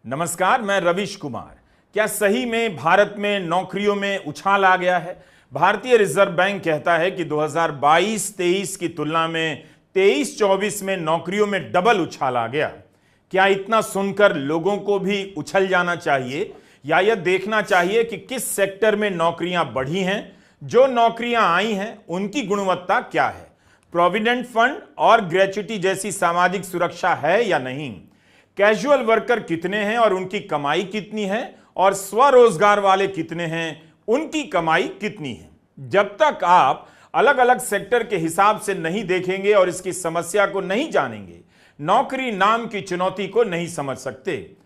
नमस्कार, मैं रविश कुमार। क्या सही में भारत में नौकरियों में उछाल आ गया है? भारतीय रिजर्व बैंक कहता है कि 2022-23 की तुलना में 23-24 में नौकरियों में डबल उछाल आ गया। क्या इतना सुनकर लोगों को भी उछल जाना चाहिए या यह देखना चाहिए कि किस सेक्टर में नौकरियां बढ़ी हैं, जो नौकरियां आई हैं उनकी गुणवत्ता क्या है, प्रोविडेंट फंड और ग्रेच्युटी जैसी सामाजिक सुरक्षा है या नहीं, कैजुअल वर्कर कितने हैं और उनकी कमाई कितनी है, और स्वरोजगार वाले कितने हैं, उनकी कमाई कितनी है। जब तक आप अलग अलग सेक्टर के हिसाब से नहीं देखेंगे और इसकी समस्या को नहीं जानेंगे, नौकरी नाम की चुनौती को नहीं समझ सकते।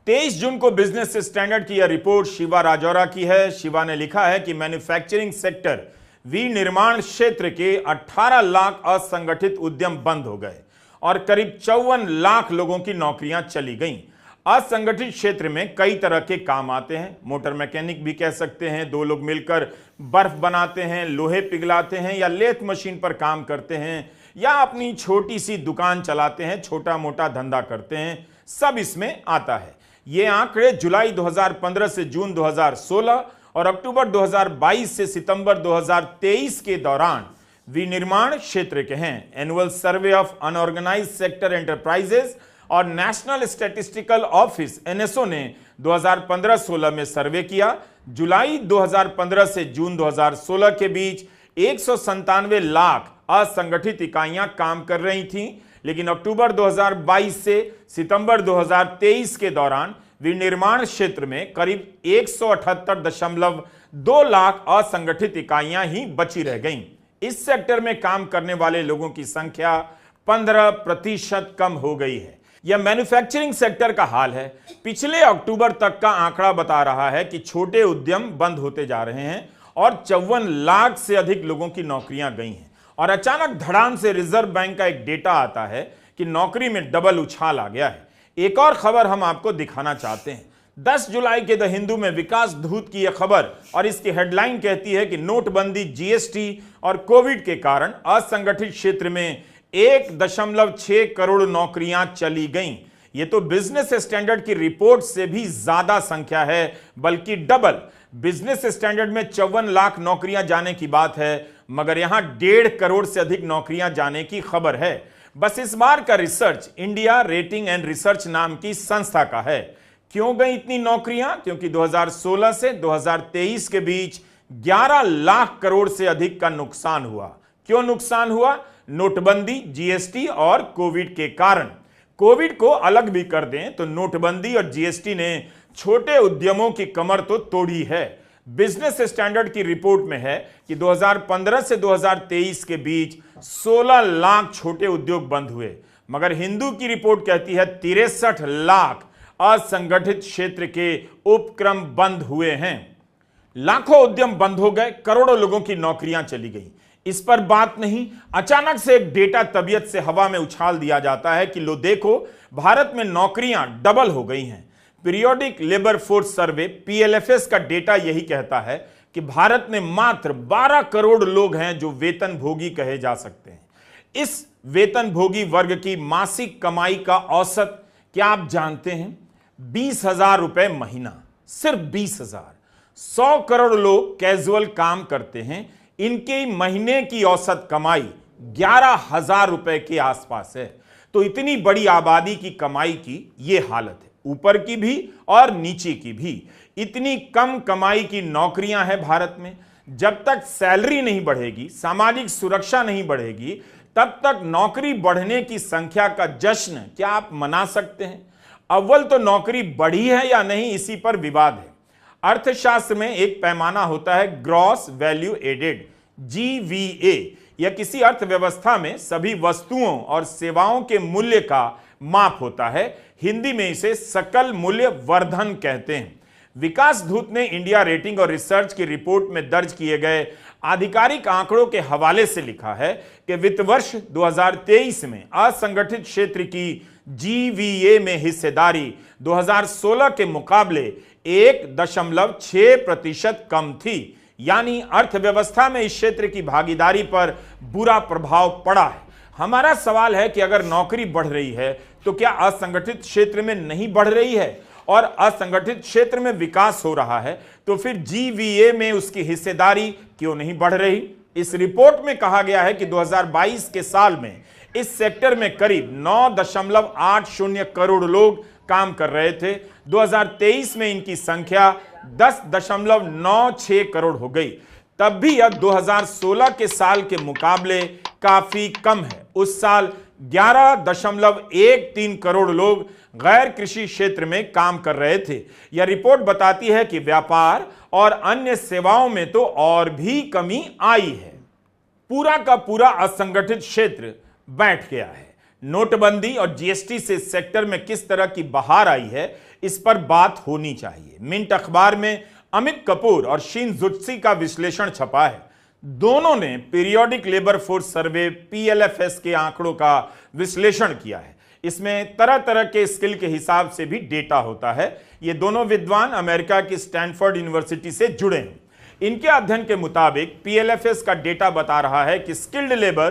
23 जून को बिजनेस स्टैंडर्ड की यह रिपोर्ट शिवा राजौरा की है। शिवा ने लिखा है कि मैन्युफैक्चरिंग सेक्टर विनिर्माण क्षेत्र के 18 लाख असंगठित उद्यम बंद हो गए और करीब 54 लाख लोगों की नौकरियां चली गईं। असंगठित क्षेत्र में कई तरह के काम आते हैं। मोटर मैकेनिक भी कह सकते हैं, दो लोग मिलकर बर्फ बनाते हैं, लोहे पिघलाते हैं, या लेथ मशीन पर काम करते हैं, या अपनी छोटी सी दुकान चलाते हैं, छोटा मोटा धंधा करते हैं, सब इसमें आता है। ये आंकड़े जुलाई 2015 से जून 2016 और अक्टूबर 2022 से सितंबर 2023 के दौरान विनिर्माण क्षेत्र के हैं। Annual survey of unorganised sector enterprises और नेशनल स्टैटिस्टिकल ऑफिस एनएसओ ने 2015-16 में सर्वे किया। जुलाई 2015 से जून 2016 के बीच 197 लाख असंगठित इकाइयां काम कर रही थीं, लेकिन अक्टूबर 2022 से सितंबर 2023 के दौरान विनिर्माण क्षेत्र में करीब 178.2 लाख असंगठित इकाइयां ही बची रह गईं। इस सेक्टर में काम करने वाले लोगों की संख्या 15% कम हो गई है। यह मैन्युफैक्चरिंग सेक्टर का हाल है। पिछले अक्टूबर तक का आंकड़ा बता रहा है कि छोटे उद्यम बंद होते जा रहे हैं और 54 लाख से अधिक लोगों की नौकरियां गई हैं। और अचानक धड़ाम से रिजर्व बैंक का एक डेटा आता है कि नौकरी में डबल उछाल आ गया है। एक और खबर हम आपको दिखाना चाहते हैं। 10 जुलाई के द हिंदू में विकास धूत की यह खबर, और इसकी हेडलाइन कहती है कि नोटबंदी, जीएसटी और कोविड के कारण असंगठित क्षेत्र में 1.6 करोड़ नौकरियां चली गईं। यह तो बिजनेस स्टैंडर्ड की रिपोर्ट से भी ज्यादा संख्या है, बल्कि डबल। बिजनेस स्टैंडर्ड में 54 लाख नौकरियां जाने की बात है, मगर यहां 1.5 करोड़ से अधिक नौकरियां जाने की खबर है। बस इस बार का research India rating and research नाम की संस्था का है। क्यों गई इतनी नौकरियां? क्योंकि 2016 से 2023 के बीच 11 लाख करोड़ से अधिक का नुकसान हुआ। क्यों नुकसान हुआ? नोटबंदी, जीएसटी और कोविड के कारण। कोविड को अलग भी कर दें तो नोटबंदी और जीएसटी ने छोटे उद्यमों की कमर तो तोड़ी है। बिजनेस स्टैंडर्ड की रिपोर्ट में है कि 2015 से 2023 के बीच 16 लाख छोटे उद्योग बंद हुए, मगर हिंदू की रिपोर्ट कहती है 63 लाख असंगठित क्षेत्र के उपक्रम बंद हुए हैं। लाखों उद्यम बंद हो गए, करोड़ों लोगों की नौकरियां चली गई। इस पर बात नहीं, अचानक से एक डेटा तबीयत से हवा में उछाल दिया जाता है कि लो देखो, भारत में नौकरियां डबल हो गई हैं। Periodic labour force survey PLFS का डेटा यही कहता है कि भारत में मात्र 12 करोड़ लोग हैं जो वेतन भोगी कहे जा सकते हैं। इस वेतन भोगी वर्ग की मासिक कमाई का औसत क्या आप जानते हैं? 20,000 रुपए महीना, सिर्फ 20,000। 100 करोड़ लोग कैजुअल काम करते हैं, इनके महीने की औसत कमाई 11,000 रुपए के आसपास है। तो इतनी बड़ी आबादी की कमाई की यह हालत है, ऊपर की भी और नीचे की भी। इतनी कम कमाई की नौकरियां हैं भारत में। जब तक सैलरी नहीं बढ़ेगी, सामाजिक सुरक्षा नहीं बढ़ेगी, तब तक नौकरी बढ़ने की संख्या का जश्न क्या आप मना सकते हैं? अव्वल तो नौकरी बढ़ी है या नहीं, इसी पर विवाद है। अर्थशास्त्र में एक पैमाना होता है ग्रॉस वैल्यू एडेड, जीवीए। यह किसी अर्थव्यवस्था में सभी वस्तुओं और सेवाओं के मूल्य का माप होता है। हिंदी में इसे सकल मूल्य वर्धन कहते हैं। विकास धूत ने इंडिया रेटिंग और रिसर्च की रिपोर्ट में दर्ज किए गए आधिकारिक आंकड़ों के हवाले से लिखा है कि वित्त वर्ष 2023 में असंगठित क्षेत्र की जीवीए में हिस्सेदारी 2016 के मुकाबले 1.6% कम थी। यानी अर्थव्यवस्था में इस क्षेत्र की भागीदारी पर बुरा प्रभाव पड़ा है। हमारा सवाल है कि अगर नौकरी बढ़ रही है तो क्या असंगठित क्षेत्र में नहीं बढ़ रही है? और असंगठित क्षेत्र में विकास हो रहा है, तो फिर जीवीए में उसकी हिस्सेदारी क्यों नहीं बढ़ रही? इस रिपोर्ट में कहा गया है कि 2022 के साल में इस सेक्टर में करीब 9.80 करोड़ लोग काम कर रहे थे। 2023 में इनकी संख्या 10.96 करोड़ हो गई। तब भी यह 2016 के साल के मुकाबले काफी कम है। उस साल 11.13 करोड़ लोग गैर कृषि क्षेत्र में काम कर रहे थे। यह रिपोर्ट बताती है कि व्यापार और अन्य सेवाओं में तो और भी कमी आई है। पूरा का पूरा असंगठित क्षेत्र बैठ गया है। नोटबंदी और जीएसटी से सेक्टर में किस तरह की बहार आई है, इस पर बात होनी चाहिए। मिंट अखबार में अमित कपूर और शीन जुत्सी का विश्लेषण छपा है। दोनों ने periodic labour force survey PLFS के आंकड़ों का विश्लेषण किया है। इसमें तरह तरह के स्किल के हिसाब से भी डेटा होता है। ये दोनों विद्वान अमेरिका की स्टैनफोर्ड यूनिवर्सिटी से जुड़े हैं। इनके अध्ययन के मुताबिक पीएलएफएस का डेटा बता रहा है कि स्किल्ड लेबर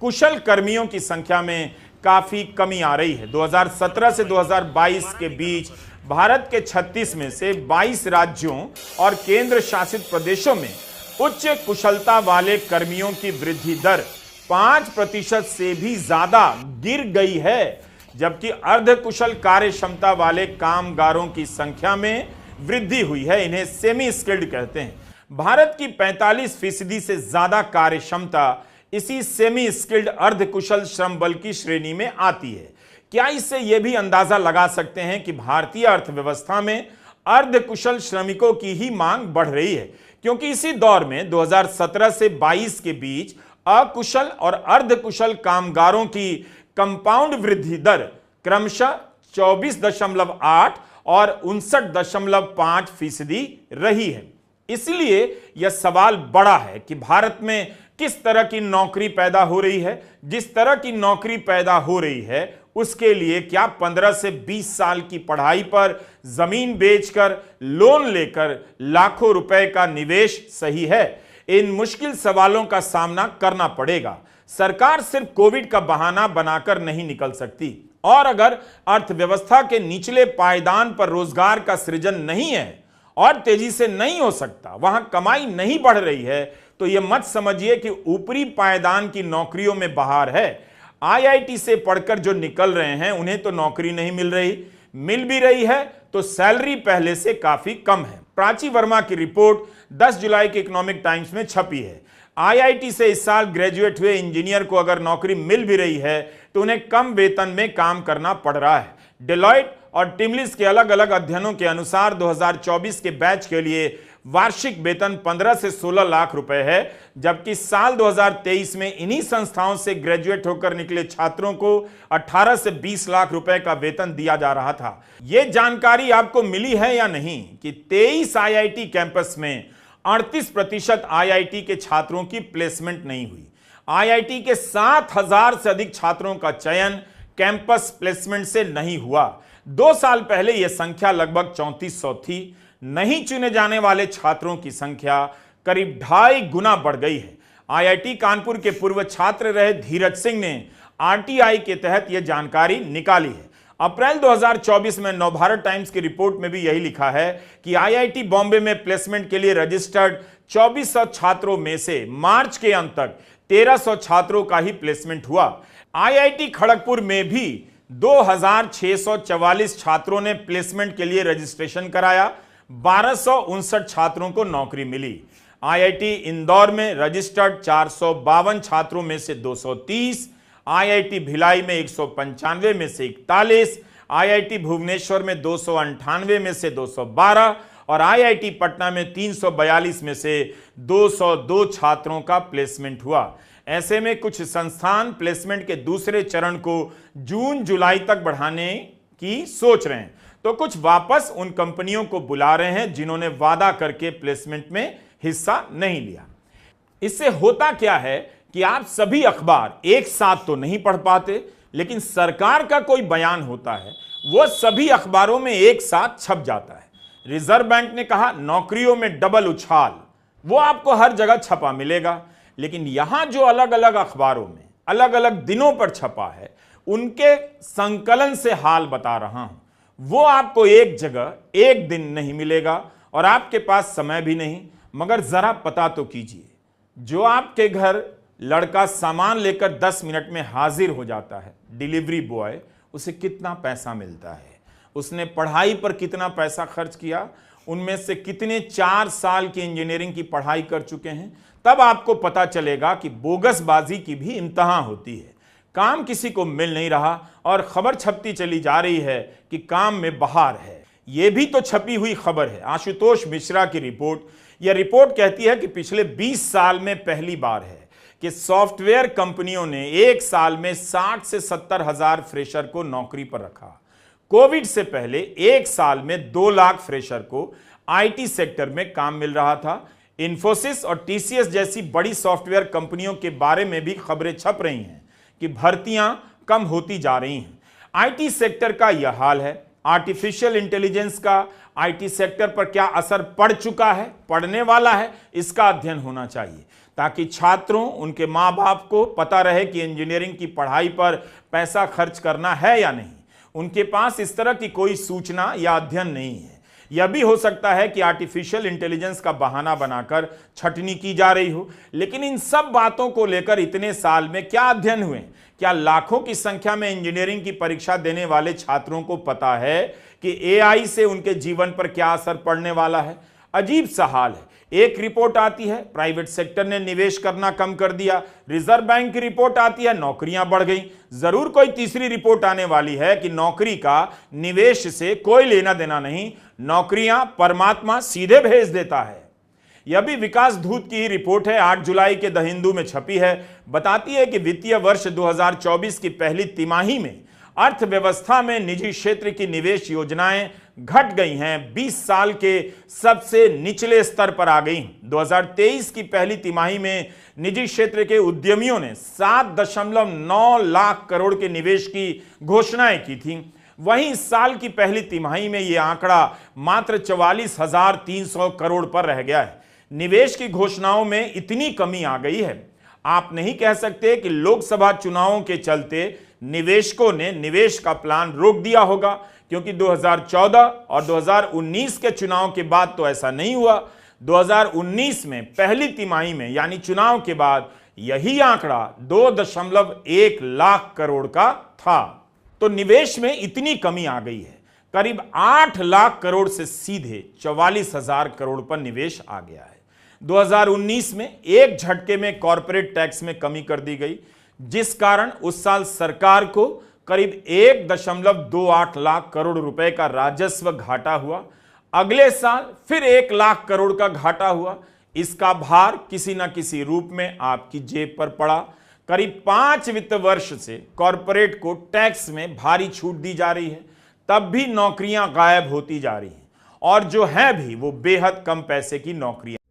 कुशल कर्मियों की संख्या में काफी कमी आ रही है। 2017 से 2022 के बीच भारत के 36 में से 22 राज्यों और केंद्र शासित प्रदेशों में उच्च कुशलता वाले कर्मियों की वृद्धि दर 5% से भी ज्यादा गिर गई है, जबकि अर्ध कुशल कार्य क्षमता वाले कामगारों की संख्या में वृद्धि हुई है। इन्हें सेमी स्किल्ड कहते हैं। भारत की 45% से ज्यादा कार्य क्षमता इसी सेमी स्किल्ड अर्ध कुशल श्रम बल की श्रेणी में आती है। क्या इससे यह भी अंदाजा लगा सकते हैं कि भारतीय अर्थव्यवस्था में अर्ध कुशल श्रमिकों की ही मांग बढ़ रही है, क्योंकि इसी दौर में 2017 से 22 के बीच अकुशल और अर्ध कुशल कामगारों की कंपाउंड वृद्धि दर क्रमशः 24.8 और 59.5% रही है। इसलिए यह सवाल बड़ा है कि भारत में किस तरह की नौकरी पैदा हो रही है। जिस तरह की नौकरी पैदा हो रही है उसके लिए क्या 15 से 20 साल की पढ़ाई पर जमीन बेचकर लोन लेकर लाखों रुपए का निवेश सही है? इन मुश्किल सवालों का सामना करना पड़ेगा। सरकार सिर्फ कोविड का बहाना बनाकर नहीं निकल सकती, और अगर अर्थव्यवस्था के निचले पायदान पर रोजगार का सृजन नहीं है और तेजी से नहीं हो सकता, वहां कमाई नहीं बढ़ रही है, तो यह मत समझिए कि ऊपरी पायदान की नौकरियों में बहार है। आईआईटी से पढ़कर जो निकल रहे हैं उन्हें तो नौकरी नहीं मिल रही, मिल भी रही है तो सैलरी पहले से काफी कम है। प्राची वर्मा की रिपोर्ट 10 जुलाई के इकोनॉमिक टाइम्स में छपी है। आईआईटी से इस साल ग्रेजुएट हुए इंजीनियर को अगर नौकरी मिल भी रही है तो उन्हें कम वेतन में काम करना पड़ रहा है। डेलॉयट और टिमलिस के अलग अलग अध्ययनों के अनुसार 2024 के बैच के लिए वार्षिक वेतन 15 से 16 लाख रुपए है, जबकि साल 2023 में इन्हीं संस्थाओं से ग्रेजुएट होकर निकले छात्रों को 18 से 20 लाख रुपए का वेतन दिया जा रहा था। यह जानकारी आपको मिली है या नहीं कि 23 आईआईटी कैंपस में 38% आईआईटी के छात्रों की प्लेसमेंट नहीं हुई। आईआईटी के 7,000 से अधिक छात्रों का चयन कैंपस प्लेसमेंट से नहीं हुआ। 2 साल पहले यह संख्या लगभग 3400 थी। नहीं चुने जाने वाले छात्रों की संख्या करीब 2.5 गुना बढ़ गई है। आईआईटी कानपुर के पूर्व छात्र रहे धीरज सिंह ने आरटीआई के तहत यह जानकारी निकाली है। अप्रैल 2024 में नवभारत टाइम्स की रिपोर्ट में भी यही लिखा है कि आईआईटी बॉम्बे में प्लेसमेंट के लिए रजिस्टर्ड 2400 छात्रों में से मार्च के अंत तक 1300 छात्रों का ही प्लेसमेंट हुआ। आईआईटी खड़गपुर में भी 2644 छात्रों ने प्लेसमेंट के लिए रजिस्ट्रेशन कराया। 1259 छात्रों को नौकरी मिली। आईआईटी इंदौर में रजिस्टर्ड 452 छात्रों में से 230, आईआईटी भिलाई में 195 में से 41, आईआईटी भुवनेश्वर में 298 में से 212 और आईआईटी पटना में 342 में से 202 छात्रों का प्लेसमेंट हुआ। ऐसे में कुछ संस्थान प्लेसमेंट के दूसरे चरण को जून जुलाई तक बढ़ाने की सोच रहे हैं, तो कुछ वापस उन कंपनियों को बुला रहे हैं जिन्होंने वादा करके प्लेसमेंट में हिस्सा नहीं लिया। इससे होता क्या है कि आप सभी अखबार एक साथ तो नहीं पढ़ पाते, लेकिन सरकार का कोई बयान होता है वो सभी अखबारों में एक साथ छप जाता है। रिजर्व बैंक ने कहा नौकरियों में डबल उछाल, वो आपको हर जगह छपा मिलेगा, लेकिन यहां जो अलग अलग अखबारों में अलग अलग दिनों पर छपा है उनके संकलन से हाल बता रहा हूं। वो आपको एक जगह एक दिन नहीं मिलेगा और आपके पास समय भी नहीं। मगर जरा पता तो कीजिए, जो आपके घर लड़का सामान लेकर 10 मिनट में हाजिर हो जाता है, डिलीवरी बॉय, उसे कितना पैसा मिलता है? उसने पढ़ाई पर कितना पैसा खर्च किया? उनमें से कितने 4 साल की इंजीनियरिंग की पढ़ाई कर चुके हैं? तब आपको पता चलेगा कि बोगसबाजी की भी इम्तहान होती है। काम किसी को मिल नहीं रहा और खबर छपती चली जा रही है कि काम में बहार है। यह भी तो छपी हुई खबर है, आशुतोष मिश्रा की रिपोर्ट। यह रिपोर्ट कहती है कि पिछले 20 साल में पहली बार है कि सॉफ्टवेयर कंपनियों ने एक साल में 60 से 70 हजार फ्रेशर को नौकरी पर रखा। कोविड से पहले एक साल में 2 लाख फ्रेशर को आईटी सेक्टर में काम मिल रहा था। इन्फोसिस और टीसीएस जैसी बड़ी सॉफ्टवेयर कंपनियों के बारे में भी खबरें छप रही हैं कि भर्तियां कम होती जा रही हैं। आईटी सेक्टर का यह हाल है। आर्टिफिशियल इंटेलिजेंस का आईटी सेक्टर पर क्या असर पड़ चुका है, पड़ने वाला है, इसका अध्ययन होना चाहिए ताकि छात्रों, उनके माँ बाप को पता रहे कि इंजीनियरिंग की पढ़ाई पर पैसा खर्च करना है या नहीं। उनके पास इस तरह की कोई सूचना या अध्ययन नहीं है। यह भी हो सकता है कि आर्टिफिशियल इंटेलिजेंस का बहाना बनाकर छटनी की जा रही हो। लेकिन इन सब बातों को लेकर इतने साल में क्या अध्ययन हुए? क्या लाखों की संख्या में इंजीनियरिंग की परीक्षा देने वाले छात्रों को पता है कि एआई से उनके जीवन पर क्या असर पड़ने वाला है? अजीब सा हाल है। एक रिपोर्ट आती है, प्राइवेट सेक्टर ने निवेश करना कम कर दिया। रिजर्व बैंक की रिपोर्ट आती है, नौकरियां बढ़ गई। जरूर कोई तीसरी रिपोर्ट आने वाली है कि नौकरी का निवेश से कोई लेना देना नहीं, नौकरियां परमात्मा सीधे भेज देता है। यह भी विकास दूत की ही रिपोर्ट है, 8 जुलाई के द हिंदू में छपी है। बताती है कि वित्तीय वर्ष 2024 की पहली तिमाही में अर्थव्यवस्था में निजी क्षेत्र की निवेश योजनाएं घट गई हैं, 20 साल के सबसे निचले स्तर पर आ गई। 2023 की पहली तिमाही में निजी क्षेत्र के उद्यमियों ने 7.9 लाख करोड़ के निवेश की घोषणाएं की थी। वहीं इस साल की पहली तिमाही में यह आंकड़ा मात्र 44,300 करोड़ पर रह गया है। निवेश की घोषणाओं में इतनी कमी आ गई है। आप नहीं कह सकते कि लोकसभा चुनावों के चलते निवेशकों ने निवेश का प्लान रोक दिया होगा, क्योंकि 2014 और 2019 के चुनाव के बाद तो ऐसा नहीं हुआ। 2019 में पहली तिमाही में यानी चुनाव के बाद यही आंकड़ा 2.1 लाख करोड़ का था। तो निवेश में इतनी कमी आ गई है, करीब 8 लाख करोड़ से सीधे 44,000 करोड़ पर निवेश आ गया है। 2019 में एक झटके में कॉर्पोरेट टैक्स में कमी कर दी गई, जिस कारण उस साल सरकार को करीब 1.28 लाख करोड़ रुपए का राजस्व घाटा हुआ। अगले साल फिर 1 लाख करोड़ का घाटा हुआ। इसका भार किसी न किसी रूप में आपकी जेब पर पड़ा। करीब 5 वित्त वर्ष से कॉर्पोरेट को टैक्स में भारी छूट दी जा रही है, तब भी नौकरियां गायब होती जा रही हैं, और जो है भी वो बेहद कम पैसे की नौकरियां।